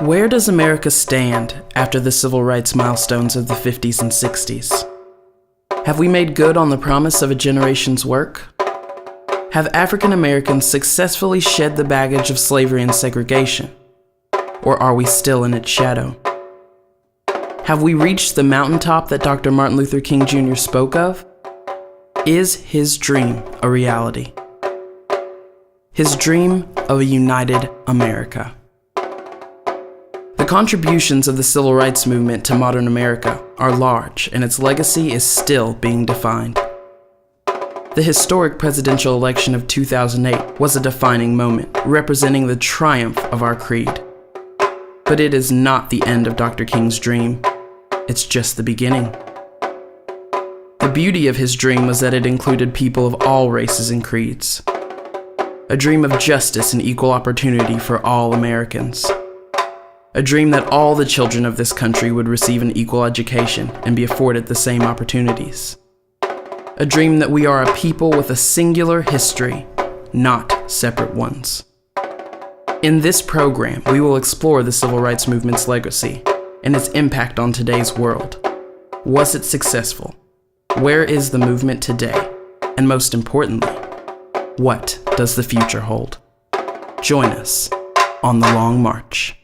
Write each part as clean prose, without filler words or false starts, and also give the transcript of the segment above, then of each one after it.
Where does America stand after the civil rights milestones of the 50s and 60s? Have we made good on the promise of a generation's work? Have African Americans successfully shed the baggage of slavery and segregation? Or are we still in its shadow? Have we reached the mountaintop that Dr. Martin Luther King Jr. spoke of? Is his dream a reality? His dream of a united America. The contributions of the civil rights movement to modern America are large, and its legacy is still being defined. The historic presidential election of 2008 was a defining moment, representing the triumph of our creed. But it is not the end of Dr. King's dream. It's just the beginning. The beauty of his dream was that it included people of all races and creeds. A dream of justice and equal opportunity for all Americans. A dream that all the children of this country would receive an equal education and be afforded the same opportunities. A dream that we are a people with a singular history, not separate ones. In this program, we will explore the civil rights movement's legacy and its impact on today's world. Was it successful? Where is the movement today? And most importantly, what does the future hold? Join us on the Long March.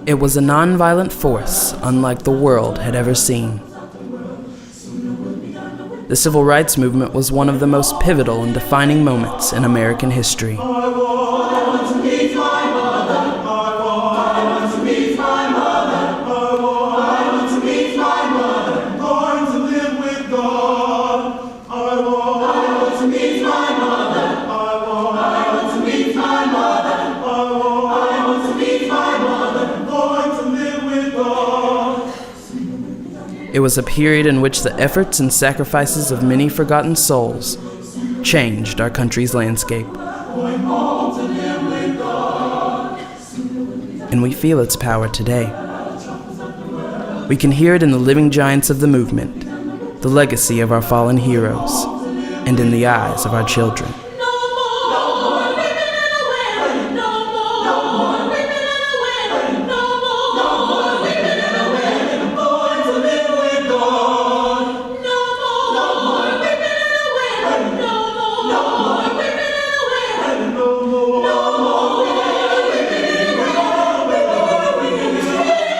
It was a nonviolent force unlike the world had ever seen. The civil rights movement was one of the most pivotal and defining moments in American history. It was a period in which the efforts and sacrifices of many forgotten souls changed our country's landscape. And we feel its power today. We can hear it in the living giants of the movement, the legacy of our fallen heroes, and in the eyes of our children.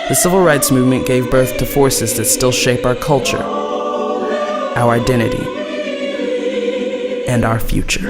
The civil rights movement gave birth to forces that still shape our culture, our identity, and our future.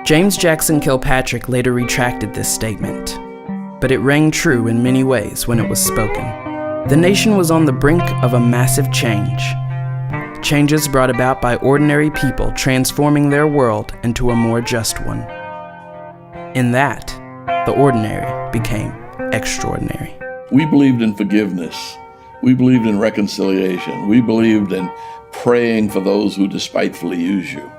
James Jackson Kilpatrick later retracted this statement, but it rang true in many ways when it was spoken. The nation was on the brink of a massive change. Changes brought about by ordinary people transforming their world into a more just one. In that, the ordinary became extraordinary. We believed in forgiveness. We believed in reconciliation. We believed in praying for those who despitefully use you.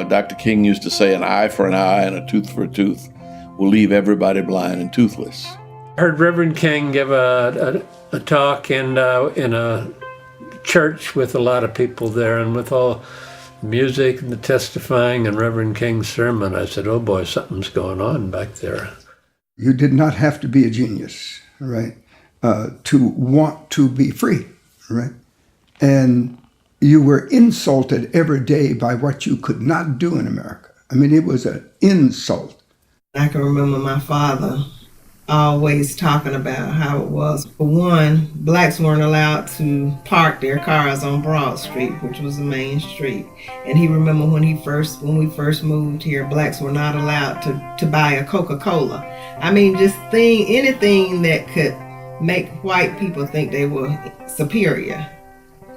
Dr. King used to say an eye for an eye and a tooth for a tooth. will leave everybody blind and toothless. I heard Reverend King give a talk in a church with a lot of people there, and with all the music and the testifying and Reverend King's sermon, I said, oh boy, something's going on back there. You did not have to be a genius, right, to want to be free, right? And you were insulted every day by what you could not do in America. I mean, it was an insult. I can remember my father always talking about how it was. For one, blacks weren't allowed to park their cars on Broad Street, which was the main street. And he remembered when we first moved here, blacks were not allowed to buy a Coca-Cola. I mean, just anything that could make white people think they were superior.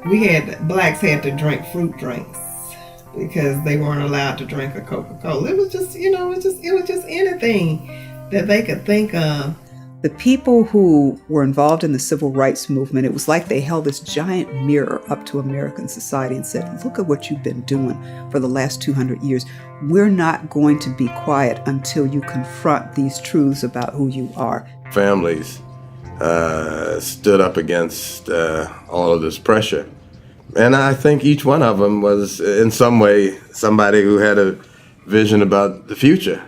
Blacks had to drink fruit drinks because they weren't allowed to drink a Coca-Cola. It was just, it was just anything that they could think of. The people who were involved in the civil rights movement, it was like they held this giant mirror up to American society and said, look at what you've been doing for the last 200 years. We're not going to be quiet until you confront these truths about who you are. Families stood up against all of this pressure. And I think each one of them was, in some way, somebody who had a vision about the future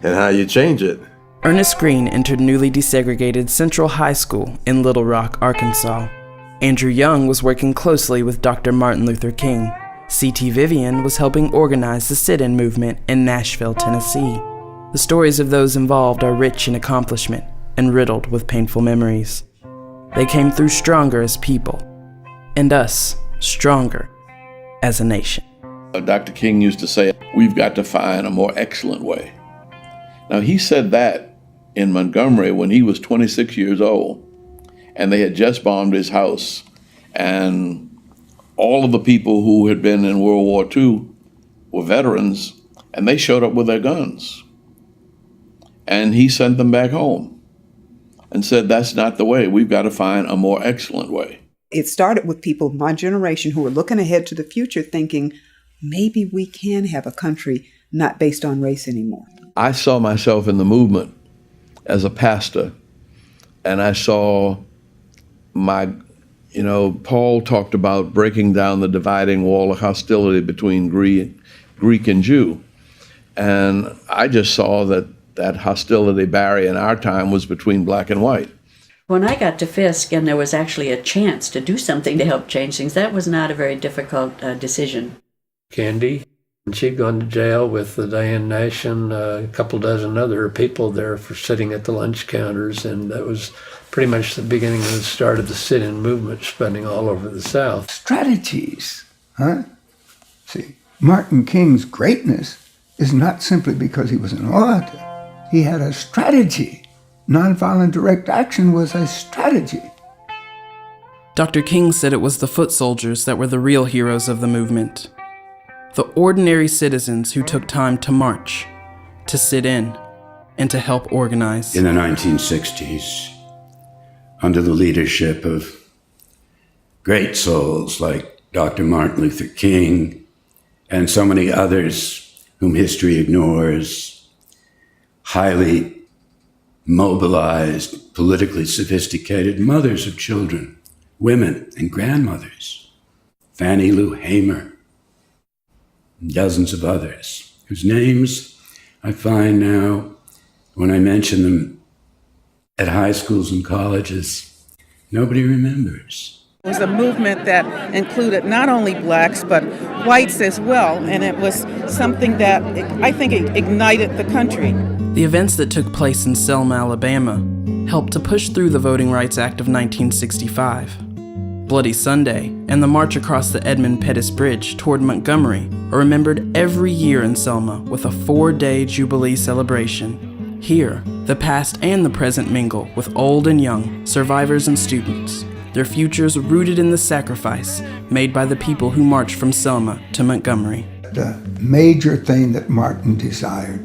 and how you change it. Ernest Green entered newly desegregated Central High School in Little Rock, Arkansas. Andrew Young was working closely with Dr. Martin Luther King. C.T. Vivian was helping organize the sit-in movement in Nashville, Tennessee. The stories of those involved are rich in accomplishment and riddled with painful memories. They came through stronger as people, and us stronger as a nation. Dr. King used to say, we've got to find a more excellent way. Now, he said that in Montgomery when he was 26 years old, and they had just bombed his house, and all of the people who had been in World War II were veterans, and they showed up with their guns. And he sent them back home and said, that's not the way. We've got to find a more excellent way. It started with people of my generation who were looking ahead to the future thinking, maybe we can have a country not based on race anymore. I saw myself in the movement as a pastor, and I saw Paul talked about breaking down the dividing wall of hostility between Greek and Jew. And I just saw that hostility barrier in our time was between black and white. When I got to Fisk and there was actually a chance to do something to help change things, that was not a very difficult decision. Ghandi, she'd gone to jail with the Dayan Nation, a couple dozen other people there for sitting at the lunch counters, and that was pretty much the beginning of the start of the sit-in movement spreading all over the South. Strategies, huh? See, Martin King's greatness is not simply because he was an orator. He had a strategy. Nonviolent direct action was a strategy. Dr. King said it was the foot soldiers that were the real heroes of the movement. The ordinary citizens who took time to march, to sit in, and to help organize. In the 1960s, under the leadership of great souls like Dr. Martin Luther King and so many others whom history ignores, highly mobilized, politically sophisticated mothers of children, women and grandmothers, Fannie Lou Hamer, and dozens of others, whose names I find now, when I mention them at high schools and colleges, nobody remembers. It was a movement that included not only blacks, but whites as well, and it was something that I think ignited the country. The events that took place in Selma, Alabama, helped to push through the Voting Rights Act of 1965. Bloody Sunday and the march across the Edmund Pettus Bridge toward Montgomery are remembered every year in Selma with a 4-day Jubilee celebration. Here, the past and the present mingle with old and young, survivors and students, their futures rooted in the sacrifice made by the people who marched from Selma to Montgomery. The major thing that Martin desired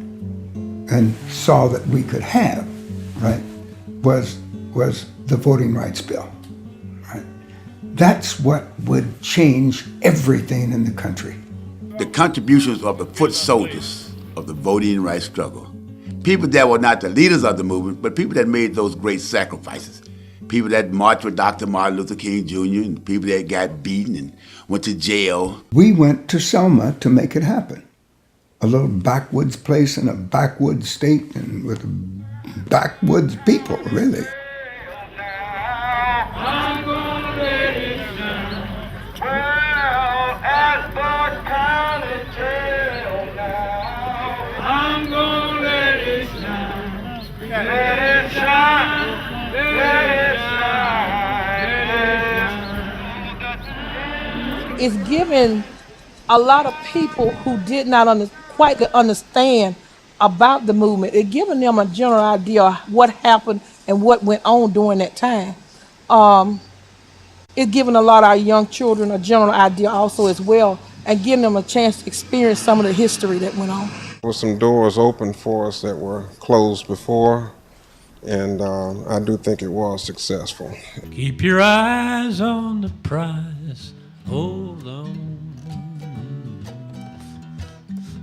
and saw that we could have, right, was the Voting Rights Bill. Right? That's what would change everything in the country. The contributions of the foot soldiers of the voting rights struggle people that were not the leaders of the movement, but people that made those great sacrifices. People that marched with Dr. Martin Luther King Jr. and people that got beaten and went to jail. We went to Selma to make it happen. A little backwoods place in a backwoods state and with backwoods people, really. It's given a lot of people who did not quite understand about the movement. It's given them a general idea of what happened and what went on during that time. It's given a lot of our young children a general idea also as well, and giving them a chance to experience some of the history that went on. There were some doors open for us that were closed before, and I do think it was successful. Keep your eyes on the prize. Hold on.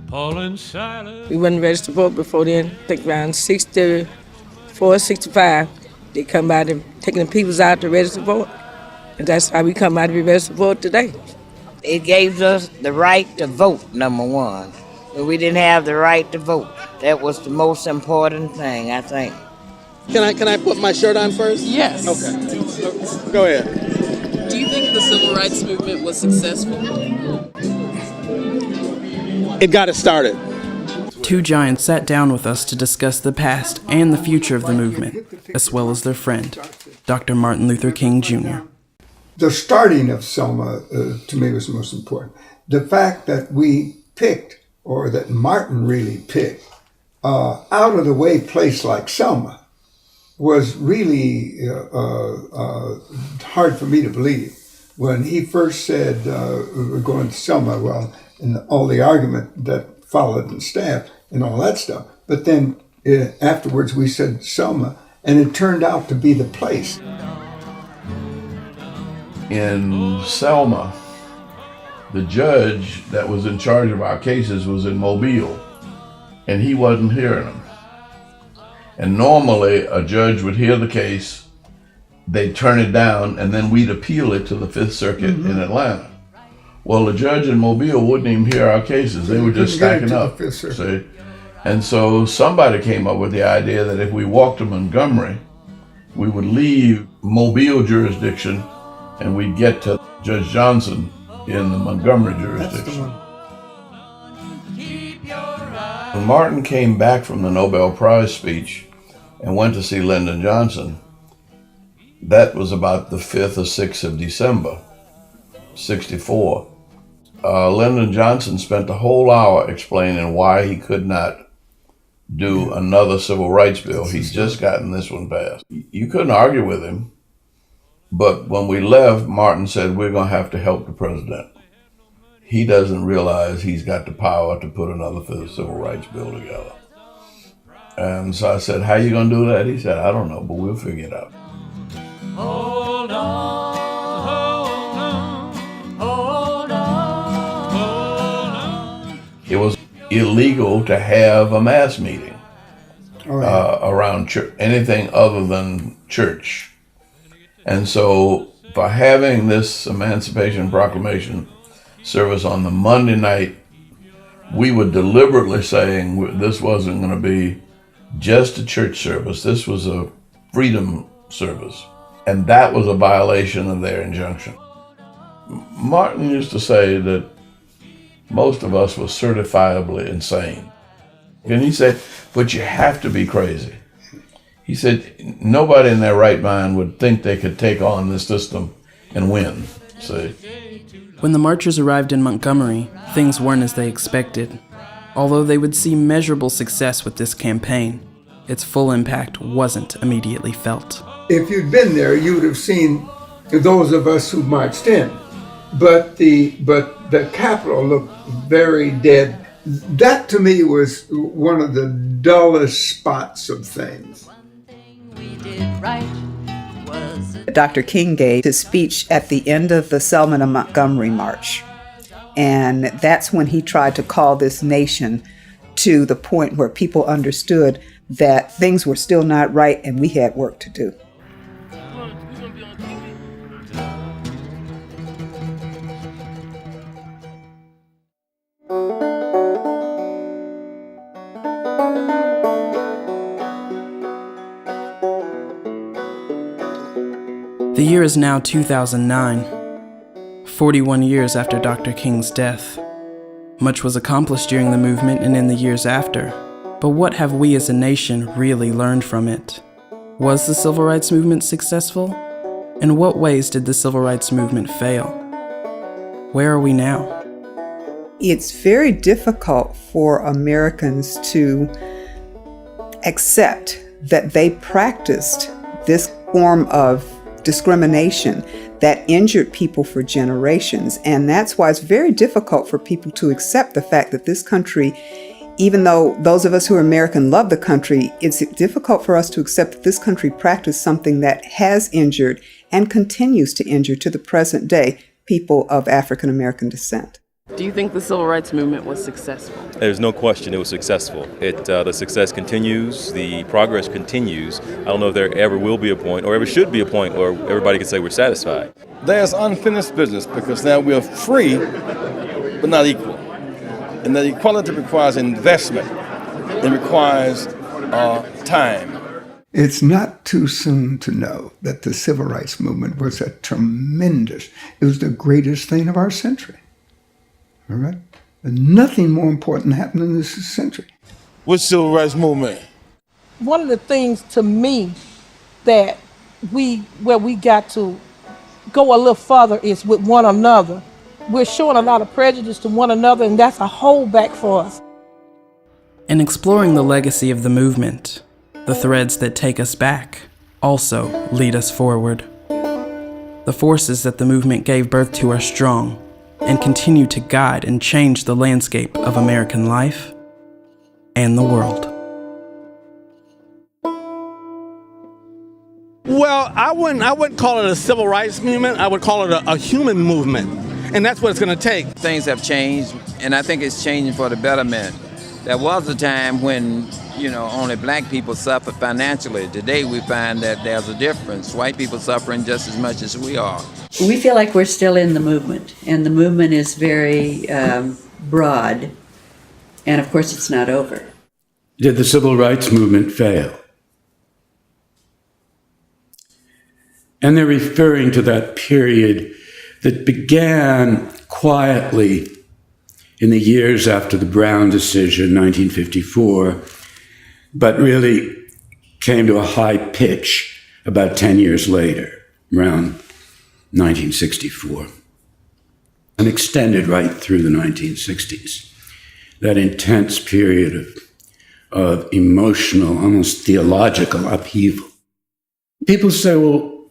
Paul and Silas. We wasn't registered to vote before then. I think around 64, 65. They come by and taking the peoples out to register to vote. And that's how we come out to be registered to vote today. It gave us the right to vote, number one. But we didn't have the right to vote. That was the most important thing, I think. Can I put my shirt on first? Yes. Okay. Go ahead. Do you think the civil rights movement was successful? It got us started. Two giants sat down with us to discuss the past and the future of the movement, as well as their friend, Dr. Martin Luther King Jr. The starting of Selma, to me, was most important. The fact that we picked, or that Martin really picked, out-of-the-way place like Selma was really hard for me to believe. When he first said, we're going to Selma, well, and all the argument that followed and staff and all that stuff. But then afterwards we said Selma, and it turned out to be the place. In Selma, the judge that was in charge of our cases was in Mobile, and he wasn't hearing them. And normally a judge would hear the case, they'd turn it down, and then we'd appeal it to the Fifth Circuit in Atlanta. Well, the judge in Mobile wouldn't even hear our cases. They were just stacking up, see? And so somebody came up with the idea that if we walked to Montgomery, we would leave Mobile jurisdiction and we'd get to Judge Johnson in the Montgomery jurisdiction. When Martin came back from the Nobel Prize speech and went to see Lyndon Johnson, that was about the 5th or 6th of December, 64. Lyndon Johnson spent the whole hour explaining why he could not do another civil rights bill. He's just gotten this one passed. You couldn't argue with him, but when we left, Martin said, we're going to have to help the president. He doesn't realize he's got the power to put another civil rights bill together. And so I said, how you going to do that? He said, I don't know, but we'll figure it out. Hold on, hold on, hold on, hold on. It was illegal to have a mass meeting around church, anything other than church. And so by having this Emancipation Proclamation service on the Monday night, we were deliberately saying this wasn't going to be just a church service. This was a freedom service. And that was a violation of their injunction. Martin used to say that most of us were certifiably insane. And he said, but you have to be crazy. He said, nobody in their right mind would think they could take on this system and win, see? When the marchers arrived in Montgomery, things weren't as they expected. Although they would see measurable success with this campaign, its full impact wasn't immediately felt. If you'd been there, you would have seen those of us who marched in. But the Capitol looked very dead. That to me was one of the dullest spots of things. Dr. King gave his speech at the end of the Selma to Montgomery March. And that's when he tried to call this nation to the point where people understood that things were still not right and we had work to do. The year is now 2009, 41 years after Dr. King's death. Much was accomplished during the movement and in the years after, but what have we as a nation really learned from it? Was the civil rights movement successful? In what ways did the civil rights movement fail? Where are we now? It's very difficult for Americans to accept that they practiced this form of discrimination that injured people for generations. And that's why it's very difficult for people to accept the fact that this country, even though those of us who are American love the country, it's difficult for us to accept that this country practiced something that has injured and continues to injure to the present day people of African American descent. Do you think the civil rights movement was successful? There's no question it was successful. The success continues, the progress continues. I don't know if there ever will be a point, or ever should be a point, where everybody can say we're satisfied. There's unfinished business because now we're free, but not equal. And that equality requires investment. It requires time. It's not too soon to know that the civil rights movement was it was the greatest thing of our century. All right? And nothing more important happened in this century. What civil rights movement? One of the things to me that where we got to go a little further is with one another. We're showing a lot of prejudice to one another, and that's a holdback for us. In exploring the legacy of the movement, the threads that take us back also lead us forward. The forces that the movement gave birth to are strong and continue to guide and change the landscape of American life and the world. Well, I wouldn't call it a civil rights movement. I would call it a human movement, and that's what it's going to take. Things have changed, and I think it's changing for the betterment. There was a time when, only black people suffered financially. Today we find that there's a difference. White people suffering just as much as we are. We feel like we're still in the movement, and the movement is very broad, and of course it's not over. Did the civil rights movement fail? And they're referring to that period that began quietly in the years after the Brown decision, 1954, but really came to a high pitch about 10 years later, around 1964, and extended right through the 1960s. That intense period of emotional, almost theological upheaval. People say, well,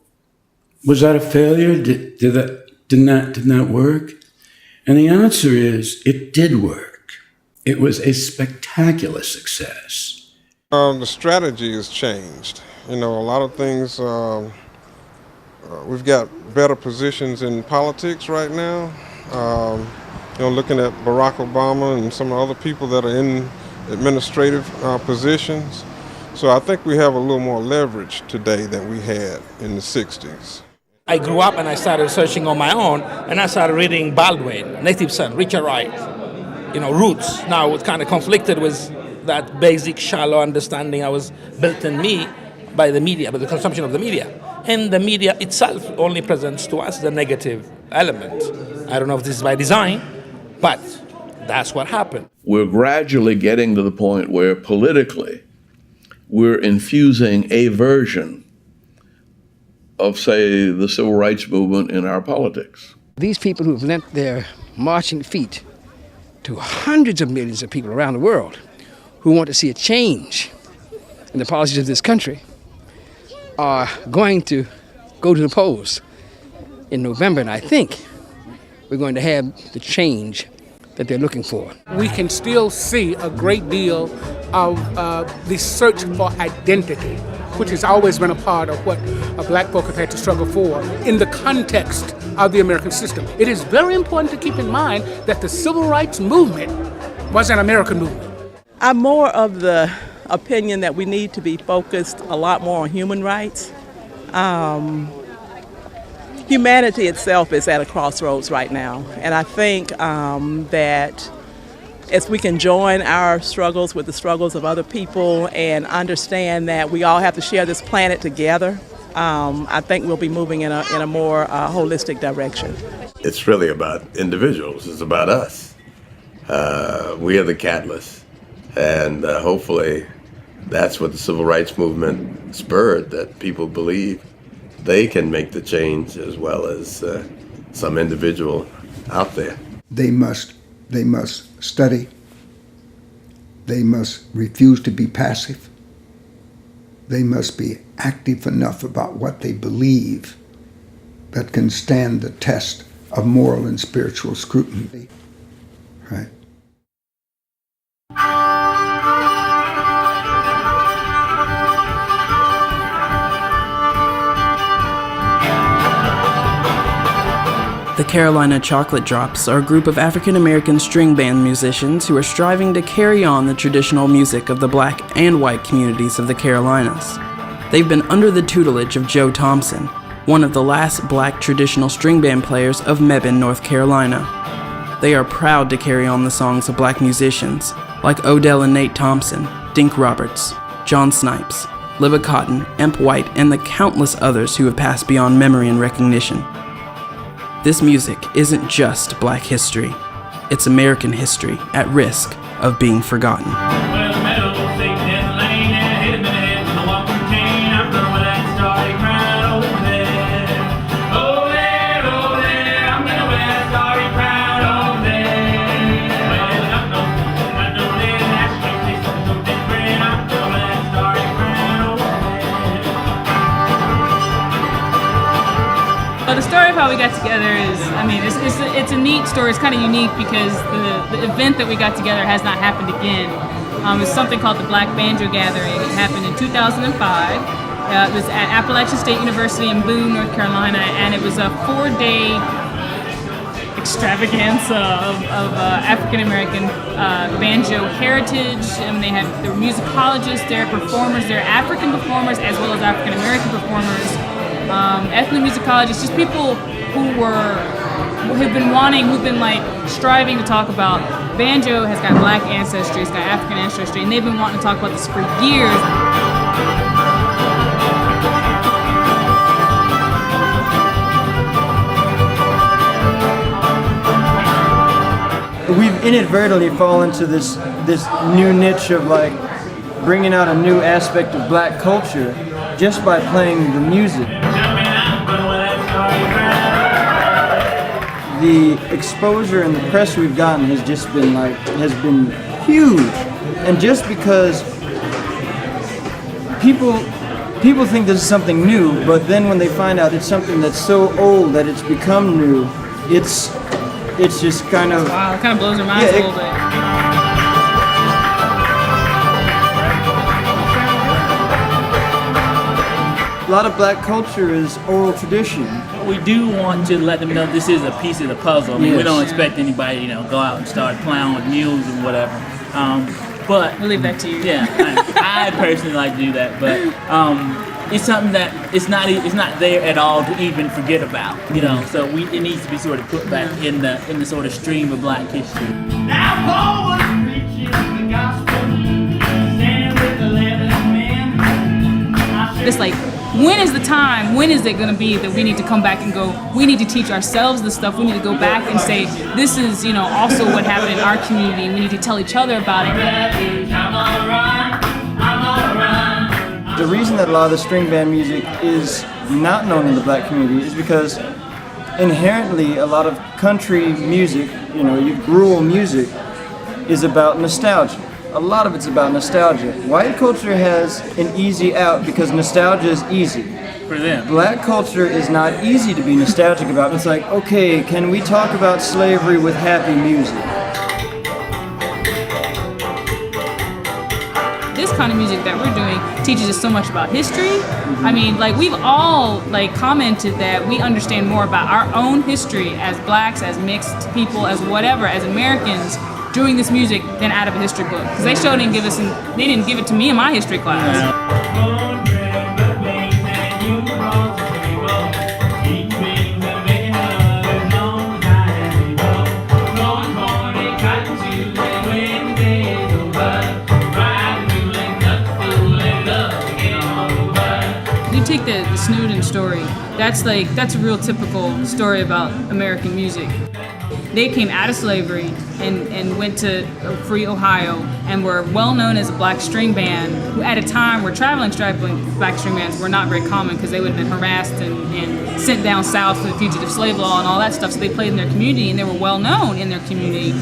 was that a failure? Didn't that work? And the answer is, it did work. It was a spectacular success. The strategy has changed. A lot of things, we've got better positions in politics right now. Looking at Barack Obama and some other people that are in administrative positions. So I think we have a little more leverage today than we had in the 60s. I grew up and I started searching on my own, and I started reading Baldwin, Native Son, Richard Wright, Roots. Now it kind of conflicted with that basic shallow understanding I was built in me by the media, by the consumption of the media. And the media itself only presents to us the negative element. I don't know if this is by design, but that's what happened. We're gradually getting to the point where politically we're infusing a version of, say, the civil rights movement in our politics. These people who've lent their marching feet to hundreds of millions of people around the world who want to see a change in the policies of this country are going to go to the polls in November, and I think we're going to have the change that they're looking for. We can still see a great deal of the search for identity, which has always been a part of what black folk have had to struggle for in the context of the American system. It is very important to keep in mind that the civil rights movement was an American movement. I'm more of the opinion that we need to be focused a lot more on human rights. Humanity itself is at a crossroads right now, and I think that as we can join our struggles with the struggles of other people and understand that we all have to share this planet together, I think we'll be moving in a more holistic direction. It's really about individuals. It's about us. We are the catalyst, and hopefully that's what the civil rights movement spurred, that people believe they can make the change as well as some individual out there. They must study. They must refuse to be passive. They must be active enough about what they believe that can stand the test of moral and spiritual scrutiny. Right? The Carolina Chocolate Drops are a group of African American string band musicians who are striving to carry on the traditional music of the black and white communities of the Carolinas. They've been under the tutelage of Joe Thompson, one of the last black traditional string band players of Mebane, North Carolina. They are proud to carry on the songs of black musicians like Odell and Nate Thompson, Dink Roberts, John Snipes, Libba Cotton, Emp White, and the countless others who have passed beyond memory and recognition. This music isn't just black history, it's American history at risk of being forgotten. Well, the story of how we got together is, it's a neat story. It's kind of unique because the event that we got together has not happened again. It's something called the Black Banjo Gathering. It happened in 2005. It was at Appalachian State University in Boone, North Carolina, and it was a 4-day extravaganza of African American banjo heritage. And there were musicologists, there were performers, there are African performers as well as African American performers. Ethnomusicologists, just people who've been striving to talk about banjo has got black ancestry, it's got African ancestry, and they've been wanting to talk about this for years. We've inadvertently fallen into this new niche of bringing out a new aspect of black culture just by playing the music. The exposure and the press we've gotten has just been huge, and just because people think this is something new, but then when they find out it's something that's so old that it's become new, it's just kind of wow, it kind of blows their minds a little bit. A lot of black culture is oral tradition. We do want to let them know this is a piece of the puzzle. We don't expect anybody, go out and start plowing with mules and whatever. But we'll leave that to you. Yeah, I personally like to do that, but it's something that it's not there at all to even forget about. So it needs to be sort of put back in the sort of stream of black history. Now Paul was preaching the gospel, standing with 11 men. It's when is the time, when is it going to be that we need to come back and go, we need to teach ourselves this stuff, we need to go back and say, this is, also what happened in our community, we need to tell each other about it. The reason that a lot of the string band music is not known in the black community is because inherently a lot of country music, rural music, is about nostalgia. A lot of it's about nostalgia. White culture has an easy out because nostalgia is easy. For them. Black culture is not easy to be nostalgic about. It's okay, can we talk about slavery with happy music? This kind of music that we're doing teaches us so much about history. We've all commented that we understand more about our own history as blacks, as mixed people, as whatever, as Americans, doing this music than out of a history book. Because they sure didn't give they didn't give it to me in my history class. Take the Snowden story, that's a real typical story about American music. They came out of slavery and went to free Ohio and were well known as a black string band, who at a time were traveling black string bands were not very common because they would have been harassed and sent down south for the fugitive slave law and all that stuff, so they played in their community and they were well known in their community.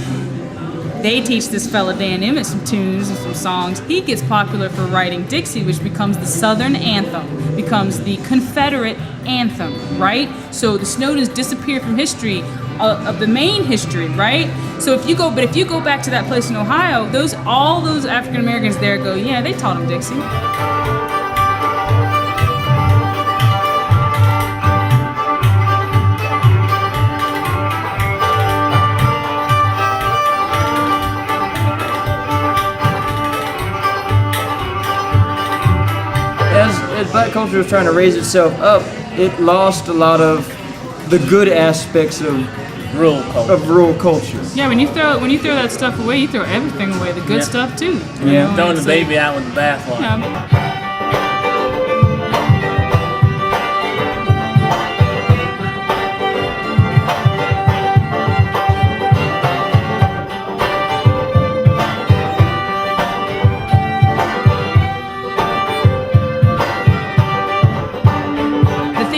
They teach this fella Dan Emmett some tunes and some songs. He gets popular for writing Dixie, which becomes the Southern anthem, becomes the Confederate anthem, right? So the Snowdens disappear from history, of the main history, right? So if you go back to that place in Ohio, all those African Americans there go, yeah, they taught him Dixie. As black culture was trying to raise itself up, it lost a lot of the good aspects of rural culture. Yeah, when you throw that stuff away, you throw everything away, the good stuff too. Yeah, throwing the baby out with the bathwater. Yeah.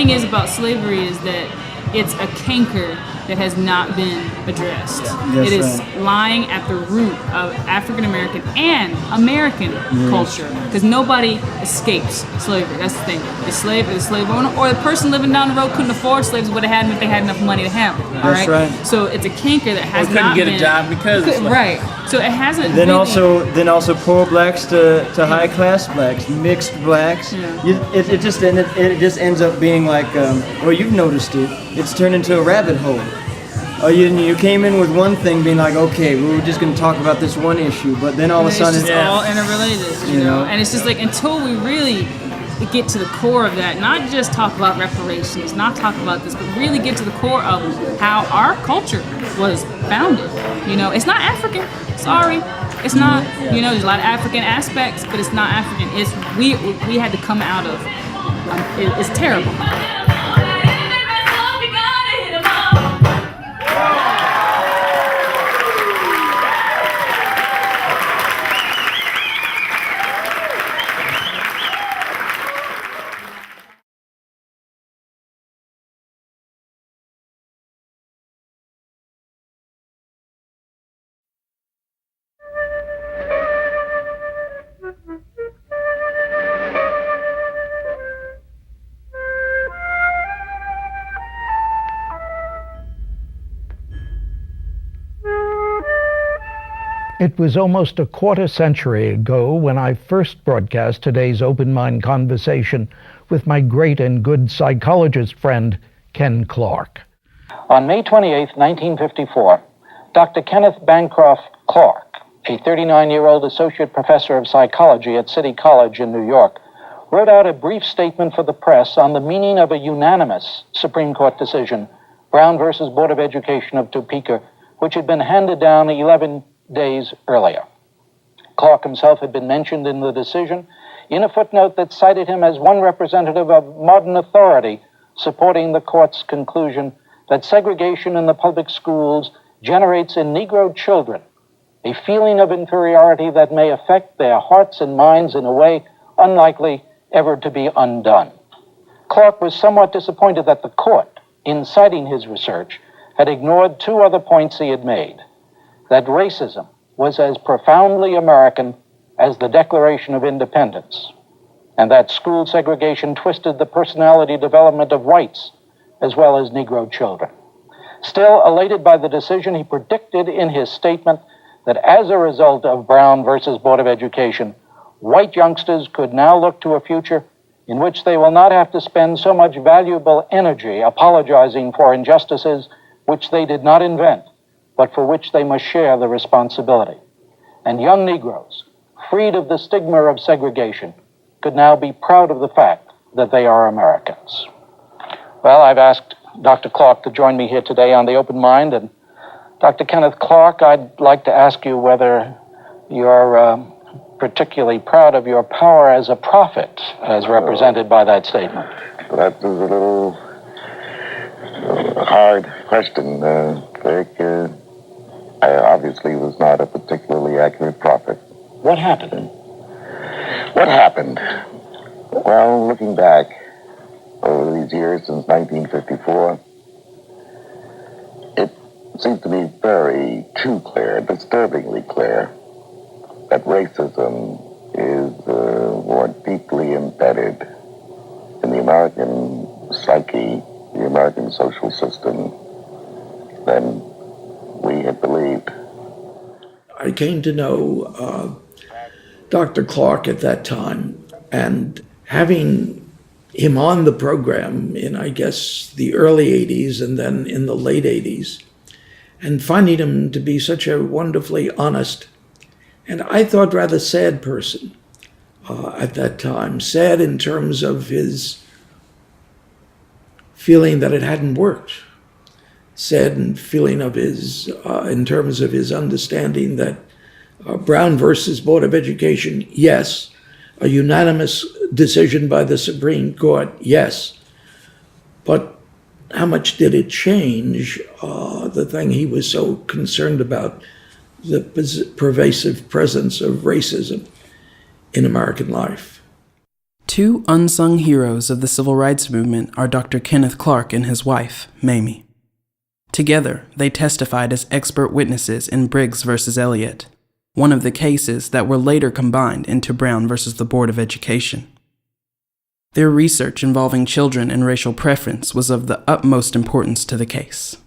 Is about slavery is that it's a canker that has not been addressed. It is lying at the root of African American and American culture, because nobody escapes slavery. That's the thing. The slave or the slave owner or the person living down the road couldn't afford slaves, would have had them if they had enough money to have them. That's right. So it's a canker that has not been. Couldn't get a job because of slavery. Right. So it hasn't. Then also poor blacks to high class blacks, mixed blacks. Yeah. It just ends up being like, well, you've noticed it. It's turned into a rabbit hole. You came in with one thing, being like, okay, we were just going to talk about this one issue, but then all of a sudden it's all interrelated, you know. And it's just like, until we really get to the core of that, not just talk about reparations, not talk about this, but really get to the core of how our culture was founded. You know, it's not African. Sorry, it's not. You know, there's a lot of African aspects, but it's not African. It's we had to come out of. It's terrible. It was almost a quarter century ago when I first broadcast today's Open Mind conversation with my great and good psychologist friend, Ken Clark. On May 28, 1954, Dr. Kenneth Bancroft Clark, a 39-year-old associate professor of psychology at City College in New York, wrote out a brief statement for the press on the meaning of a unanimous Supreme Court decision, Brown versus Board of Education of Topeka, which had been handed down 11 days earlier. Clark himself had been mentioned in the decision in a footnote that cited him as one representative of modern authority supporting the court's conclusion that segregation in the public schools generates in Negro children a feeling of inferiority that may affect their hearts and minds in a way unlikely ever to be undone. Clark was somewhat disappointed that the court, in citing his research, had ignored two other points he had made: that racism was as profoundly American as the Declaration of Independence, and that school segregation twisted the personality development of whites as well as Negro children. Still, elated by the decision, he predicted in his statement that as a result of Brown versus Board of Education, white youngsters could now look to a future in which they will not have to spend so much valuable energy apologizing for injustices which they did not invent, but for which they must share the responsibility. And young Negroes, freed of the stigma of segregation, could now be proud of the fact that they are Americans. Well, I've asked Dr. Clark to join me here today on The Open Mind, and Dr. Kenneth Clark, I'd like to ask you whether you're particularly proud of your power as a prophet, as represented by that statement. That is a little hard question, Rick. I obviously was not a particularly accurate prophet. What happened? What happened? Well, looking back over these years since 1954, it seems to me very too clear, disturbingly clear, that racism is more deeply embedded in the American psyche, the American social system, than we had believed. I came to know Dr. Clark at that time, and having him on the program in, I guess, the early 80s and then in the late 80s, and finding him to be such a wonderfully honest and I thought rather sad person at that time. Sad in terms of his feeling that it hadn't worked. Sad in feeling of his, in terms of his understanding that Brown versus Board of Education, yes. A unanimous decision by the Supreme Court, yes. But how much did it change the thing he was so concerned about, the pervasive presence of racism in American life? Two unsung heroes of the civil rights movement are Dr. Kenneth Clark and his wife, Mamie. Together, they testified as expert witnesses in Briggs versus Elliott, one of the cases that were later combined into Brown versus the Board of Education. Their research involving children and racial preference was of the utmost importance to the case.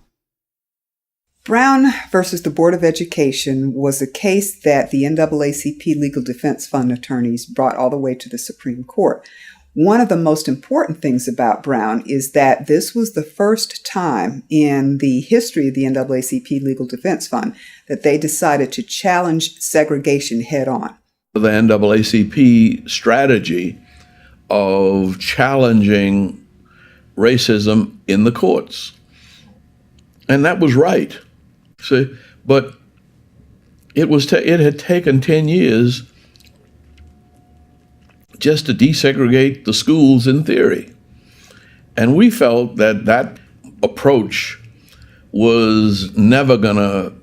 Brown versus the Board of Education was a case that the NAACP Legal Defense Fund attorneys brought all the way to the Supreme Court. One of the most important things about Brown is that this was the first time in the history of the NAACP Legal Defense Fund that they decided to challenge segregation head on. The NAACP strategy of challenging racism in the courts. And that was right. See, but it had taken 10 years just to desegregate the schools in theory. And we felt that that approach was never going to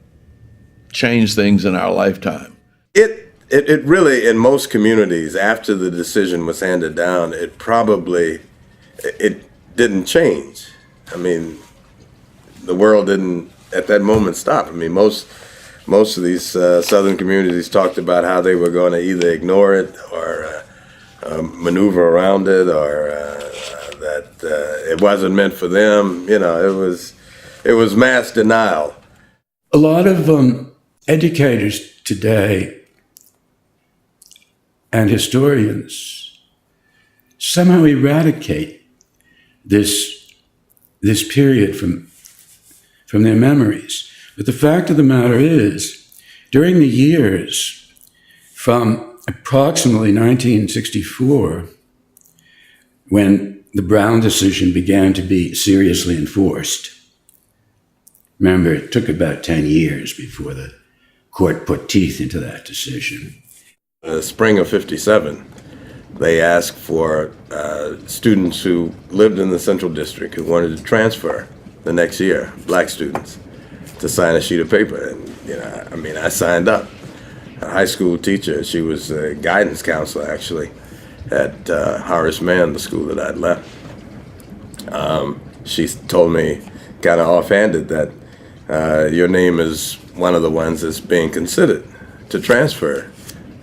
change things in our lifetime. It really, in most communities, after the decision was handed down, it didn't change. I mean, the world didn't, at that moment, stop. I mean, most of these southern communities talked about how they were going to either ignore it or maneuver around it, or that it wasn't meant for them. You know, it was mass denial. A lot of educators today and historians somehow eradicate this period from their memories. But the fact of the matter is, during the years from approximately 1964, when the Brown decision began to be seriously enforced, remember, it took about 10 years before the court put teeth into that decision. Spring of '57, they asked for students who lived in the Central District who wanted to transfer the next year, black students, to sign a sheet of paper. And, I signed up. A high school teacher, she was a guidance counselor, actually, at Horace Mann, the school that I'd left. She told me, kind of offhanded, that your name is one of the ones that's being considered to transfer.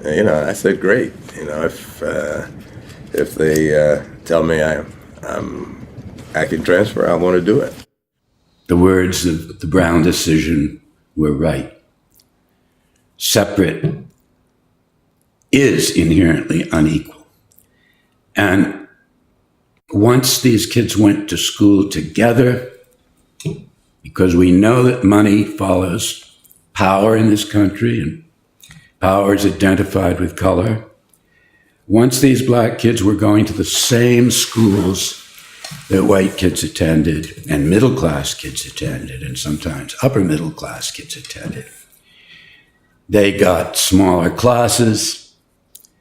And, I said, great. If they tell me I can transfer, I want to do it. The words of the Brown decision were right. Separate is inherently unequal. And once these kids went to school together, because we know that money follows power in this country, and power is identified with color. Once these black kids were going to the same schools that white kids attended and middle-class kids attended, and sometimes upper-middle-class kids attended, they got smaller classes,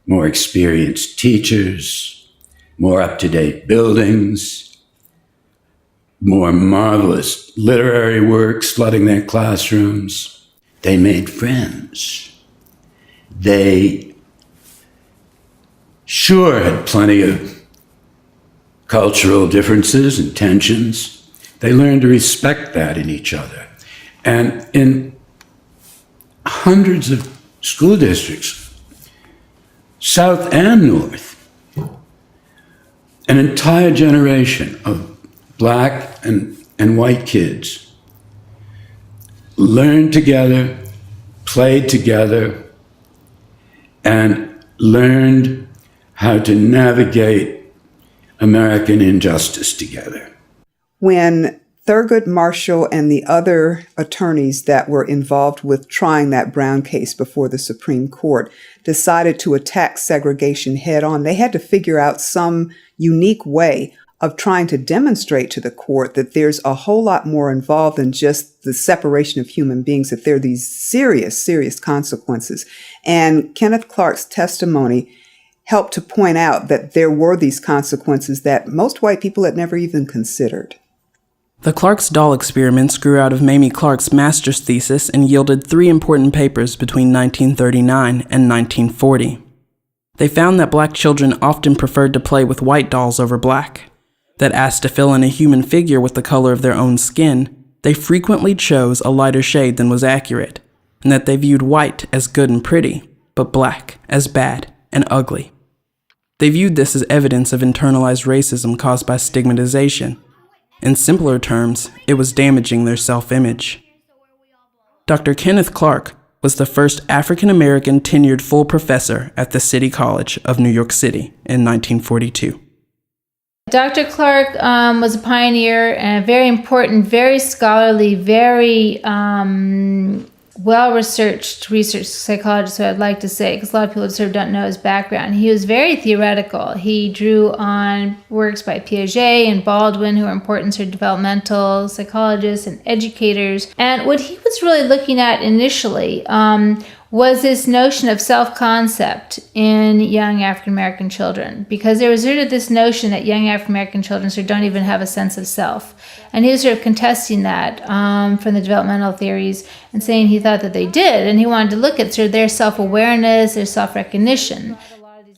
more experienced teachers, more up-to-date buildings, more marvelous literary works flooding their classrooms. They made friends. They sure had plenty of cultural differences and tensions. They learned to respect that in each other. And in hundreds of school districts, south and north, an entire generation of black and white kids learned together, played together, and learned how to navigate American injustice together. When Thurgood Marshall and the other attorneys that were involved with trying that Brown case before the Supreme Court decided to attack segregation head on, they had to figure out some unique way of trying to demonstrate to the court that there's a whole lot more involved than just the separation of human beings, that there are these serious, serious consequences. And Kenneth Clark's testimony helped to point out that there were these consequences that most white people had never even considered. The Clark's doll experiments grew out of Mamie Clark's master's thesis and yielded 3 important papers between 1939 and 1940. They found that black children often preferred to play with white dolls over black, that asked to fill in a human figure with the color of their own skin, they frequently chose a lighter shade than was accurate, and that they viewed white as good and pretty, but black as bad and ugly. They viewed this as evidence of internalized racism caused by stigmatization. In simpler terms, it was damaging their self-image. Dr. Kenneth Clark was the first African-American tenured full professor at the City College of New York City in 1942. Dr. Clark was a pioneer and a very important, very scholarly, very well-researched research psychologist, so I'd like to say, because a lot of people sort of don't know his background. He was very theoretical. He drew on works by Piaget and Baldwin, who are important sort of developmental psychologists and educators. And what he was really looking at initially was this notion of self-concept in young African-American children, because there was sort of this notion that young African-American children sort of don't even have a sense of self. And he was sort of contesting that from the developmental theories and saying he thought that they did, and he wanted to look at sort of their self-awareness, their self-recognition.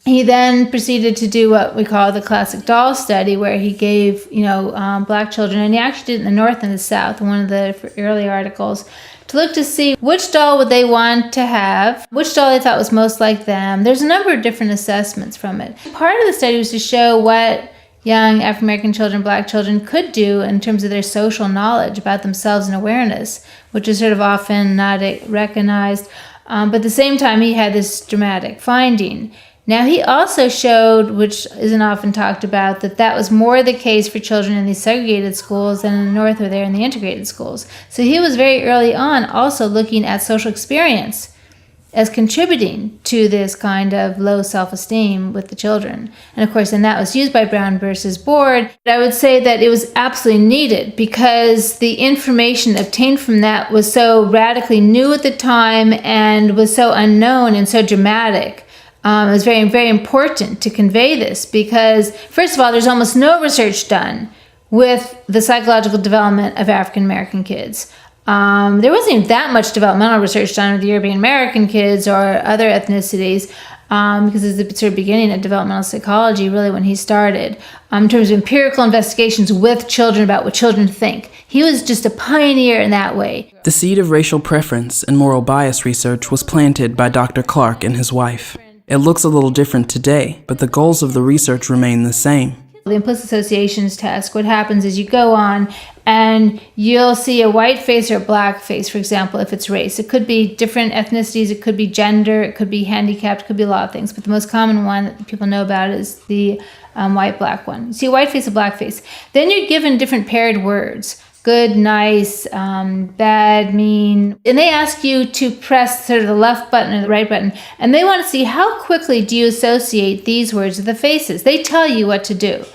He then proceeded to do what we call the classic doll study, where he gave, black children, and he actually did it in the North and the South, one of the early articles, to look to see which doll would they want to have, which doll they thought was most like them. There's a number of different assessments from it. Part of the study was to show what young African-American children, black children could do in terms of their social knowledge about themselves and awareness, which is sort of often not recognized. But at the same time, he had this dramatic finding. Now, he also showed, which isn't often talked about, that was more the case for children in these segregated schools than in the North or there in the integrated schools. So he was very early on also looking at social experience as contributing to this kind of low self-esteem with the children. And of course, and that was used by Brown versus Board. I would say that it was absolutely needed because the information obtained from that was so radically new at the time and was so unknown and so dramatic. It was very, very important to convey this because, first of all, there's almost no research done with the psychological development of African American kids. There wasn't even that much developmental research done with the European American kids or other ethnicities because it's the sort of beginning of developmental psychology, really, when he started, in terms of empirical investigations with children about what children think. He was just a pioneer in that way. The seed of racial preference and moral bias research was planted by Dr. Clark and his wife. It looks a little different today, but the goals of the research remain the same. The implicit associations test, what happens is you go on and you'll see a white face or a black face, for example, if it's race. It could be different ethnicities, it could be gender, it could be handicapped, it could be a lot of things. But the most common one that people know about is the white-black one. You see a white face, a black face. Then you're given different paired words. good, nice, bad, mean. And they ask you to press sort of the left button or the right button. And they want to see how quickly do you associate these words with the faces. They tell you what to do.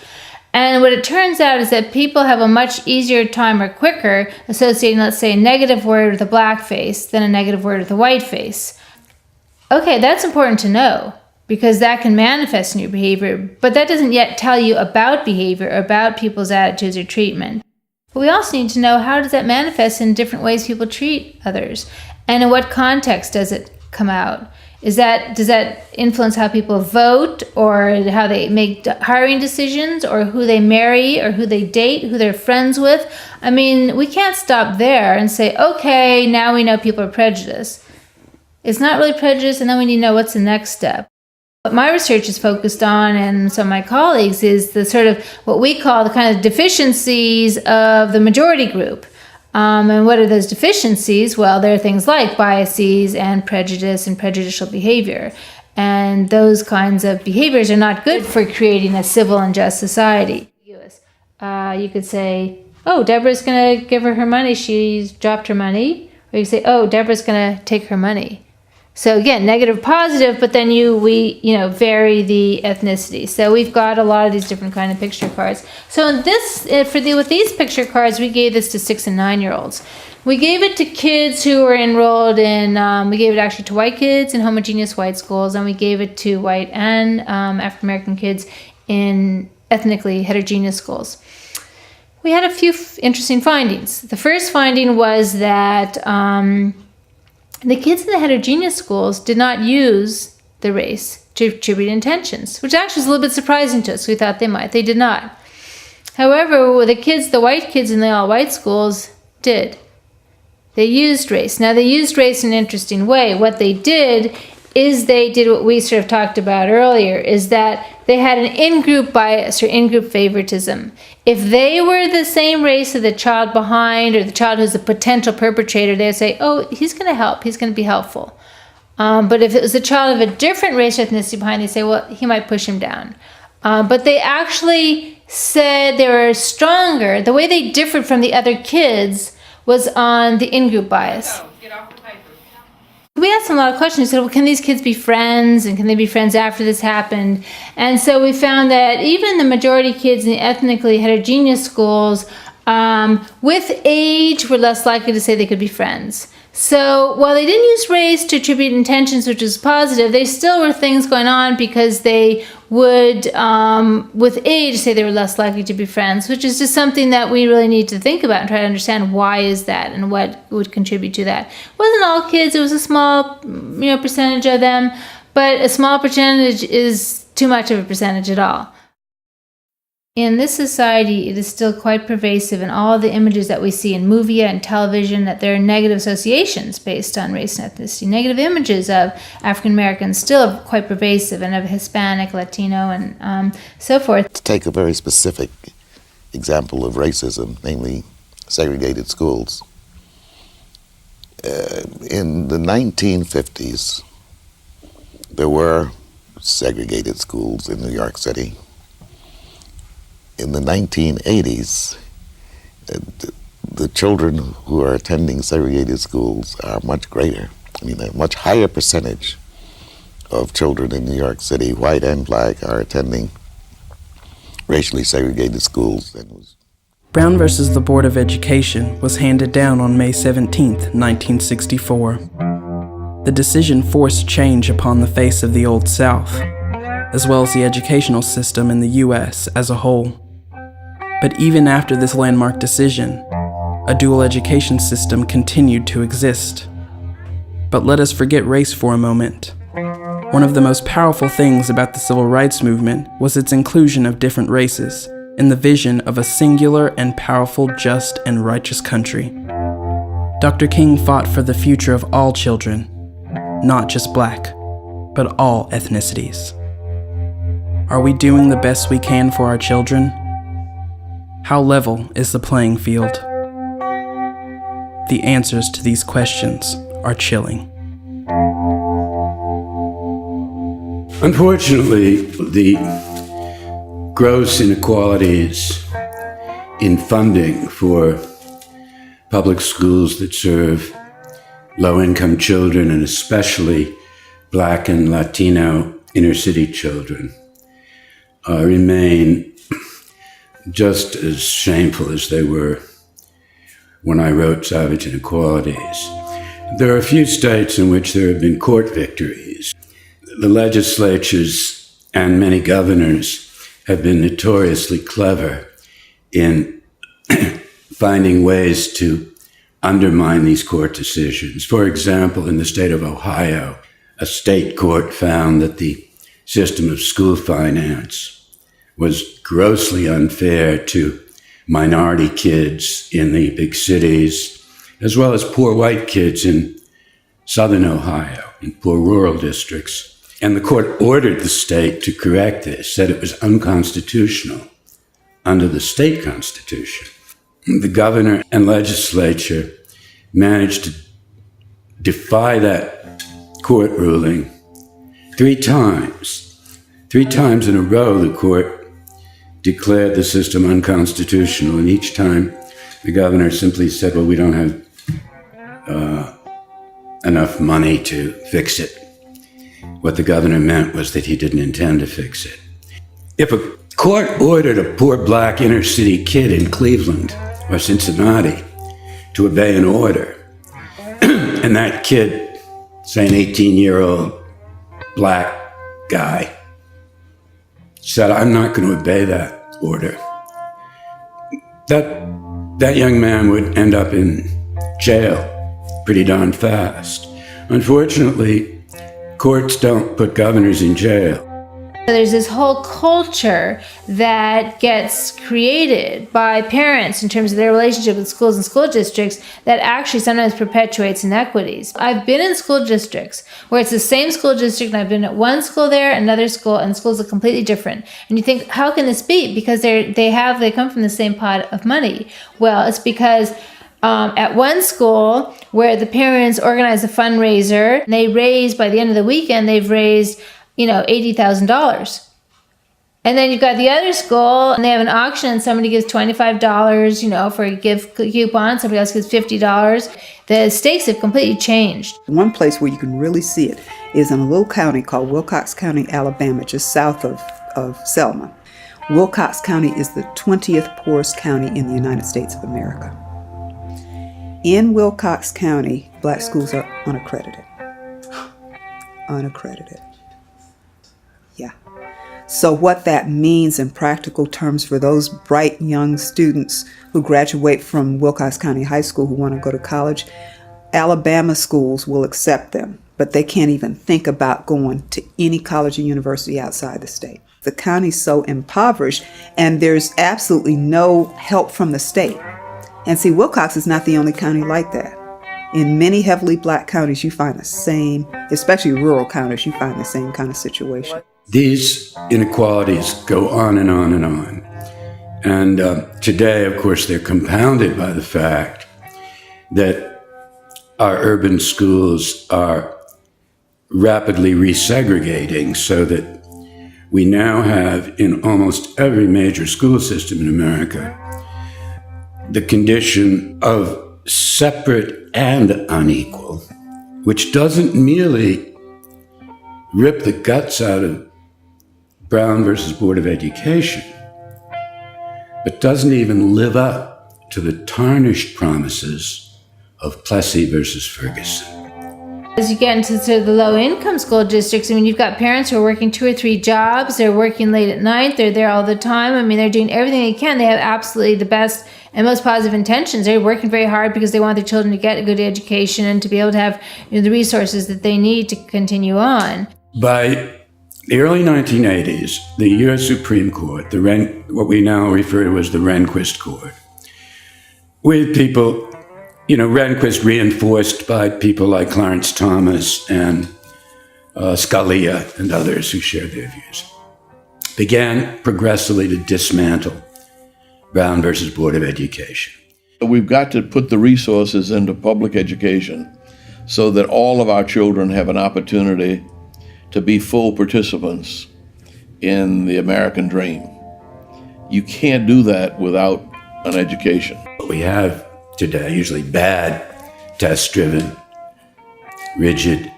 And what it turns out is that people have a much easier time or quicker associating, let's say, a negative word with a black face than a negative word with a white face. Okay, that's important to know because that can manifest in your behavior, but that doesn't yet tell you about behavior, about people's attitudes or treatment. But we also need to know how does that manifest in different ways people treat others, and in what context does it come out? Does that influence how people vote, or how they make hiring decisions, or who they marry, or who they date, who they're friends with? I mean, we can't stop there and say, okay, now we know people are prejudiced. It's not really prejudice, and then we need to know what's the next step. What my research is focused on, and some of my colleagues, is the sort of what we call the kind of deficiencies of the majority group. And what are those deficiencies? Well, there are things like biases and prejudice and prejudicial behavior. And those kinds of behaviors are not good for creating a civil and just society. You could say, oh, Deborah's going to give her money. She's dropped her money. Or you say, oh, Deborah's going to take her money. So again, negative, positive, but then we vary the ethnicity. So we've got a lot of these different kind of picture cards. So in this, with these picture cards, we gave this to 6 and 9-year-olds. We gave it to kids who were enrolled in, we gave it actually to white kids in homogeneous white schools, and we gave it to white and African-American kids in ethnically heterogeneous schools. We had a few interesting findings. The first finding was that the kids in the heterogeneous schools did not use the race to attribute intentions, which actually was a little bit surprising to us. We thought they might. They did not. However, the white kids in the all-white schools did. They used race. Now, they used race in an interesting way. What they did is they did what we sort of talked about earlier, is that they had an in-group bias or in-group favoritism. If they were the same race of the child behind or the child who's a potential perpetrator, they'd say, oh, he's going to help, he's going to be helpful. But if it was a child of a different race or ethnicity behind, they'd say, well, he might push him down. But they actually said they were stronger. The way they differed from the other kids was on the in-group bias. We asked them a lot of questions. We said, well, can these kids be friends? And can they be friends after this happened? And so we found that even the majority kids in the ethnically heterogeneous schools, with age, were less likely to say they could be friends. So while they didn't use race to attribute intentions, which is positive, there still were things going on because they would, with age, say they were less likely to be friends, which is just something that we really need to think about and try to understand why is that and what would contribute to that. It wasn't all kids, it was a small percentage of them, but a small percentage is too much of a percentage at all. In this society, it is still quite pervasive in all the images that we see in movie and television, that there are negative associations based on race and ethnicity. Negative images of African Americans still quite pervasive, and of Hispanic, Latino, and so forth. To take a very specific example of racism, namely segregated schools. In the 1950s, there were segregated schools in New York City. In the 1980s, the children who are attending segregated schools are much greater. I mean, a much higher percentage of children in New York City, white and black, are attending racially segregated schools. Brown versus the Board of Education was handed down on May 17, 1964. The decision forced change upon the face of the Old South, as well as the educational system in the U.S. as a whole. But even after this landmark decision, a dual education system continued to exist. But let us forget race for a moment. One of the most powerful things about the civil rights movement was its inclusion of different races in the vision of a singular and powerful, just and righteous country. Dr. King fought for the future of all children, not just black, but all ethnicities. Are we doing the best we can for our children? How level is the playing field? The answers to these questions are chilling. Unfortunately, the gross inequalities in funding for public schools that serve low-income children, and especially Black and Latino inner-city children, remain just as shameful as they were when I wrote Savage Inequalities. There are a few states in which there have been court victories. The legislatures and many governors have been notoriously clever in finding ways to undermine these court decisions. For example, in the state of Ohio, a state court found that the system of school finance was grossly unfair to minority kids in the big cities, as well as poor white kids in southern Ohio, in poor rural districts. And the court ordered the state to correct this, said it was unconstitutional under the state constitution. The governor and legislature managed to defy that court ruling 3 times. 3 times in a row, the court declared the system unconstitutional, and each time the governor simply said, well, we don't have enough money to fix it. What the governor meant was that he didn't intend to fix it. If a court ordered a poor Black inner city kid in Cleveland or Cincinnati to obey an order, and that kid, say an 18-year-old Black guy, said, I'm not going to obey that order, that young man would end up in jail pretty darn fast. Unfortunately, courts don't put governors in jail. There's this whole culture that gets created by parents in terms of their relationship with schools and school districts that actually sometimes perpetuates inequities. I've been in school districts where it's the same school district, and I've been at one school there, another school, and schools are completely different. And you think, how can this be? Because they come from the same pot of money. Well, it's because at one school where the parents organize a fundraiser, and they raise, by the end of the weekend, they've raised $80,000. And then you've got the other school, and they have an auction, and somebody gives $25, for a gift coupon. Somebody else gives $50. The stakes have completely changed. One place where you can really see it is in a little county called Wilcox County, Alabama, just south of Selma. Wilcox County is the 20th poorest county in the United States of America. In Wilcox County, Black schools are unaccredited. Unaccredited. Yeah. So what that means in practical terms for those bright young students who graduate from Wilcox County High School who want to go to college, Alabama schools will accept them, but they can't even think about going to any college or university outside the state. The county's so impoverished, and there's absolutely no help from the state. And see, Wilcox is not the only county like that. In many heavily Black counties, you find the same, especially rural counties, you find the same kind of situation. These inequalities go on and on and on. And today, of course, they're compounded by the fact that our urban schools are rapidly resegregating, so that we now have in almost every major school system in America the condition of separate and unequal, which doesn't merely rip the guts out of Brown versus Board of Education, but doesn't even live up to the tarnished promises of Plessy versus Ferguson. As you get into sort of the low-income school districts, you've got parents who are working 2 or 3 jobs. They're working late at night. They're there all the time. They're doing everything they can. They have absolutely the best and most positive intentions. They're working very hard because they want their children to get a good education and to be able to have the resources that they need to continue on. By the early 1980s, the U.S. Supreme Court, what we now refer to as the Rehnquist Court, with people, Rehnquist reinforced by people like Clarence Thomas and Scalia and others who shared their views, began progressively to dismantle Brown versus Board of Education. We've got to put the resources into public education so that all of our children have an opportunity to be full participants in the American dream. You can't do that without an education. What we have today, usually bad, test-driven, rigid,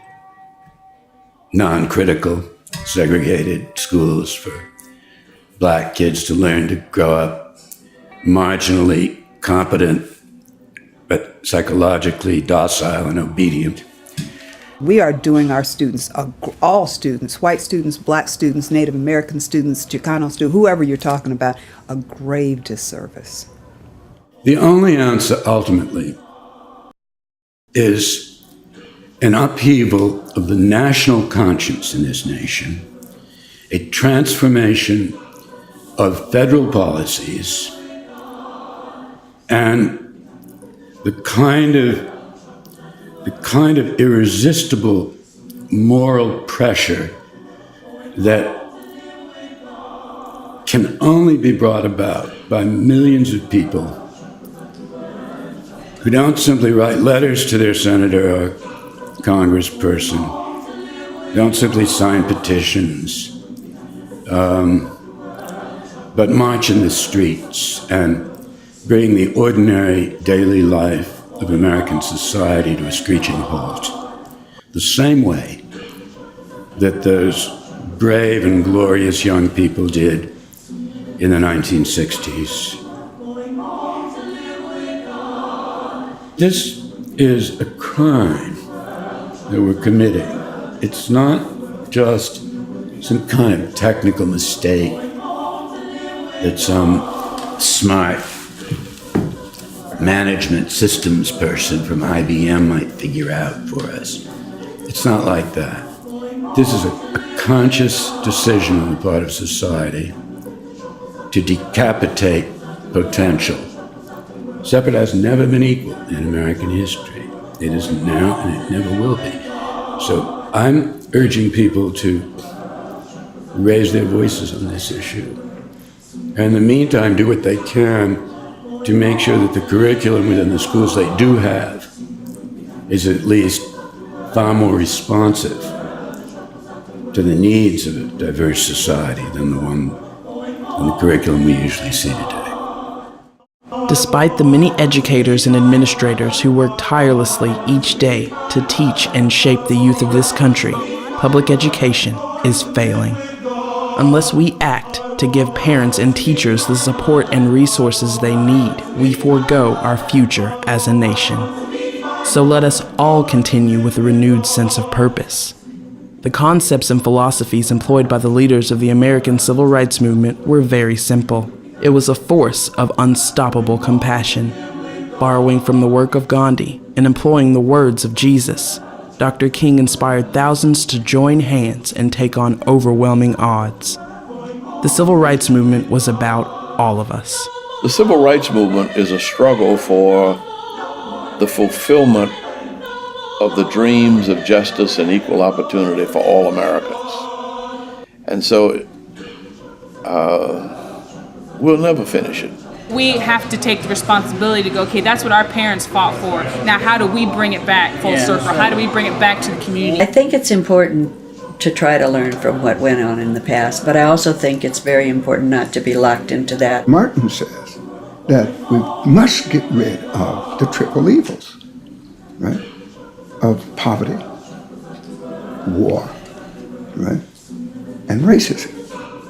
non-critical, segregated schools for black kids to learn to grow up marginally competent, but psychologically docile and obedient. We are doing our students, all students, white students, black students, Native American students, Chicano students, whoever you're talking about, a grave disservice. The only answer ultimately is an upheaval of the national conscience in this nation, a transformation of federal policies, and the kind of irresistible moral pressure that can only be brought about by millions of people who don't simply write letters to their senator or congressperson, don't simply sign petitions, but march in the streets and bring the ordinary daily life of American society to a screeching halt. The same way that those brave and glorious young people did in the 1960s. This is a crime that we're committing. It's not just some kind of technical mistake that some smart management systems person from IBM might figure out for us. It's not like that. This is a conscious decision on the part of society to decapitate potential. Separate has never been equal in American history. It is now and it never will be. So I'm urging people to raise their voices on this issue. And in the meantime, do what they can to make sure that the curriculum within the schools they do have is at least far more responsive to the needs of a diverse society than the curriculum we usually see today. Despite the many educators and administrators who work tirelessly each day to teach and shape the youth of this country, public education is failing. Unless we act to give parents and teachers the support and resources they need, we forego our future as a nation. So let us all continue with a renewed sense of purpose. The concepts and philosophies employed by the leaders of the American Civil Rights Movement were very simple. It was a force of unstoppable compassion. Borrowing from the work of Ghandi and employing the words of Jesus, Dr. King inspired thousands to join hands and take on overwhelming odds. The Civil Rights Movement was about all of us. The Civil Rights Movement is a struggle for the fulfillment of the dreams of justice and equal opportunity for all Americans. And so we'll never finish it. We have to take the responsibility to go, okay, that's what our parents fought for. Now, how do we bring it back full circle? How do we bring it back to the community? I think it's important to try to learn from what went on in the past, but I also think it's very important not to be locked into that. Martin says that we must get rid of the triple evils, right? Of poverty, war, right? And racism.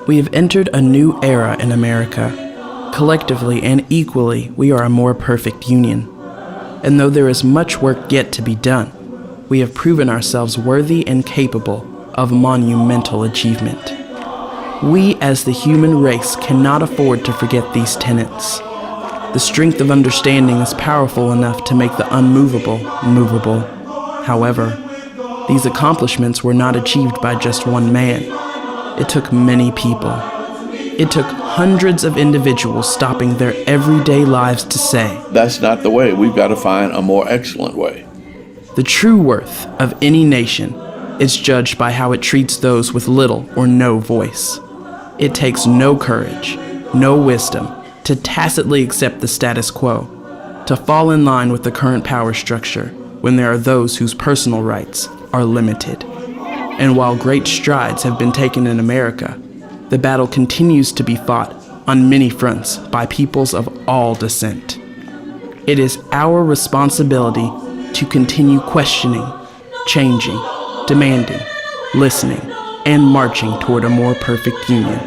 We have entered a new era in America. Collectively and equally, we are a more perfect union. And though there is much work yet to be done, we have proven ourselves worthy and capable of monumental achievement. We as the human race cannot afford to forget these tenets. The strength of understanding is powerful enough to make the unmovable movable. However, these accomplishments were not achieved by just one man. It took many people. It took hundreds of individuals stopping their everyday lives to say, that's not the way. We've got to find a more excellent way. The true worth of any nation is judged by how it treats those with little or no voice. It takes no courage, no wisdom, to tacitly accept the status quo, to fall in line with the current power structure when there are those whose personal rights are limited. And while great strides have been taken in America, the battle continues to be fought on many fronts by peoples of all descent. It is our responsibility to continue questioning, changing, demanding, listening, and marching toward a more perfect union.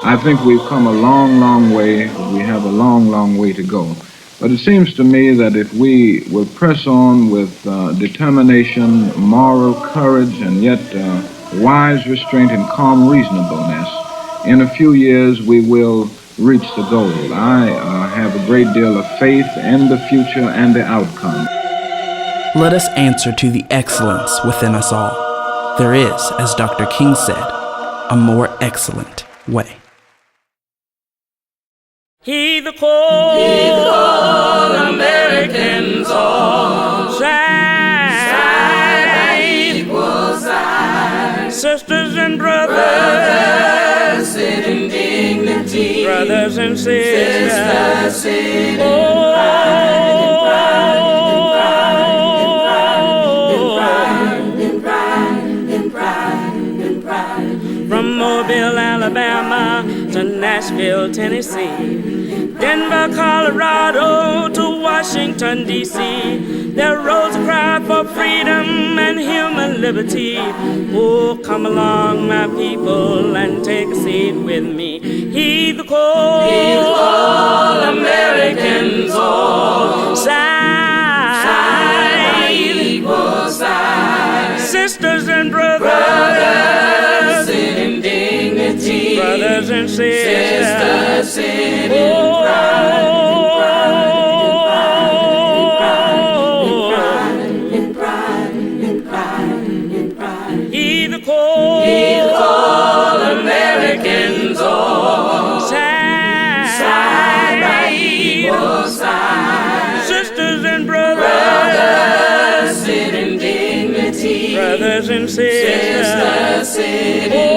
I think we've come a long, long way. We have a long, long way to go. But it seems to me that if we will press on with determination, moral courage, and yet wise restraint and calm reasonableness, in a few years we will reach the goal. I have a great deal of faith in the future and the outcome. Let us answer to the excellence within us all. There is, as Dr. King said, a more excellent way. Heed the call, Americans all. Side by equal side. Sisters and brothers, sit in dignity. Brothers and sisters, sit in pride. From Mobile, Alabama to Nashville, Tennessee, Denver, Colorado to Washington, D.C., there rose a cry for freedom and human liberty. Oh, come along, my people, and take a seat with me. Heed the call, Americans all. Side, equal side. Sisters and brothers, sit in dignity. Brothers and sisters, sit in pride. Heed the call, Americans all. Side by equal side. Sisters and brothers, sit in dignity. Brothers and sisters, sit in